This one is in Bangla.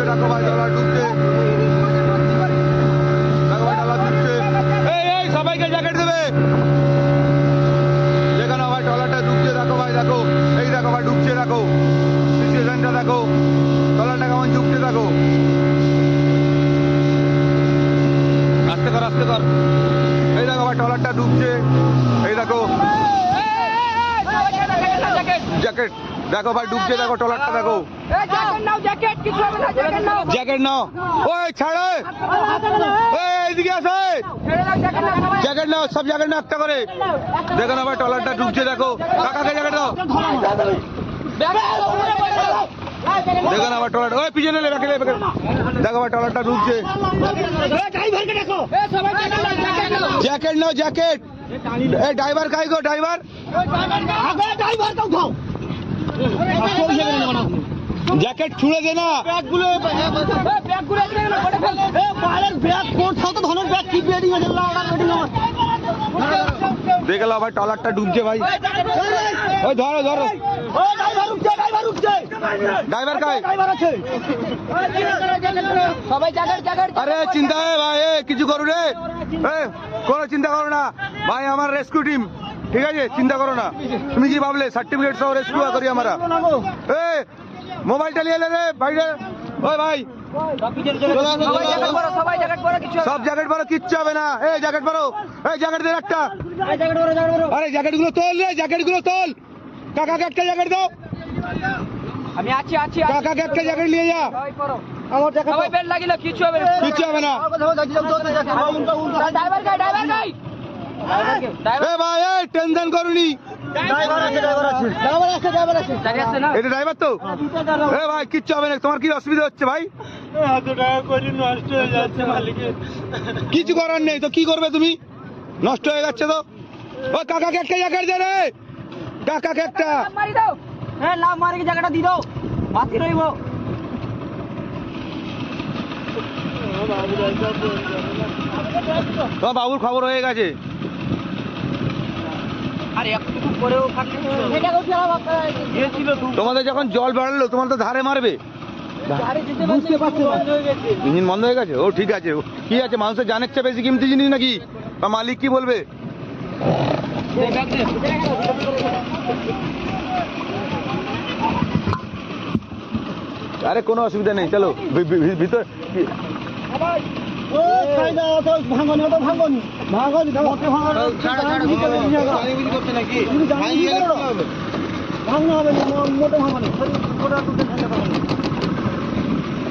দেখো ভাই ডলার ঢুকছে, দেখো ভাই ডলার ঢুকছে। এই সবাইকে জ্যাকেট দেবে, যেখানে ভাই ডলারটা ঢুকছে দেখো ভাই, দেখো এই দেখো ভাই ঢুকছে, দেখো সিচুয়েশনটা দেখো, ডলারটা কেমন ঢুকছে দেখো। আস্তে কর আস্তে কর, এই দেখো ভাই ডলারটা ঢুকছে, এই দেখো জ্যাকেট দেখো ভাই ঢুকছে, দেখো ট্রলারটা দেখো, জ্যাকেট নাও, ওই ছাড়ো, এইদিকে আসে, জ্যাকেট নাও, সব জ্যাকেট নাও একটা করে। দেখো না ভাই ট্রলারটা ঢুকছে, দেখো কাকাকে জ্যাকেট দাও, দেখো না ভাই ট্রলার, ওই পিছনে লে, দেখো ভাই ট্রলারটা ঢুকছে, জ্যাকেট নাও জ্যাকেট। এই ড্রাইভার কাই গো, ড্রাইভার জ্যাকেট ছুঁড়ে দে না, দেখলাম ভাই ট্রলারটা ডুবছে ভাই, ওই ধরো ধরো, ড্রাইভার কাই, আরে চিন্তা ভাই, কিছু করো রে, কোনো চিন্তা করো না ভাই, আমার রেস্কিউ টিম, ঠিক আছে চিন্তা করো না। তুমি কি ভাবলে সার্টিফিকেট সহ রেস্কিউ করি আমরা? মোবাইলটা নিয়ে এলে রে ভাইরে, ওই ভাই সব জ্যাকেট পরো, কিচ্ছু হবে না। এই জ্যাকেট পরো, এই জ্যাকেট দে একটা, আরে জ্যাকেট গুলো তোল রে, জ্যাকেট গুলো তোল, কাকাকে একটা জ্যাকেট দাও, আমি আছি আছি, কাকাকে একটা জ্যাকেট নিয়ে যা, আমার জ্যাকেট সবাই বেল লাগিলে কিছু হবে না, কিচ্ছু হবে না। ড্রাইভার গাই, ড্রাইভার গাই, এ ভাই এই টেনশন করুনি, এটা ড্রাইভার তো, এ ভাই কিচ্ছু হবে না, তোমার কি অসুবিধা হচ্ছে ভাই? কিছু করার নেই তো, কি করবে তুমি, নষ্ট হয়ে যাচ্ছে তো। ও কাকাকে একটা জ্যাকেট দে রে, কাকাকে একটা, মারি দাও, হ্যাঁ লাভ মারি কি জায়গাটা দি দাও, বাকি রইব। তোমার বাবুর খবর হয়ে গেছে, তোমাদের যখন জল বাড়লো তোমার তো ধারে মারবে, ইঞ্জিন বন্ধ হয়ে গেছে, ও ঠিক আছে, কি আছে মানুষের জানের চেয়ে বেশি কিমতি জিনিস নাকি, বা মালিক কি বলবে? আরে কোনো অসুবিধা নেই, চলো ভিতর, ভাঙনি হবে মোটে ভাঙনি।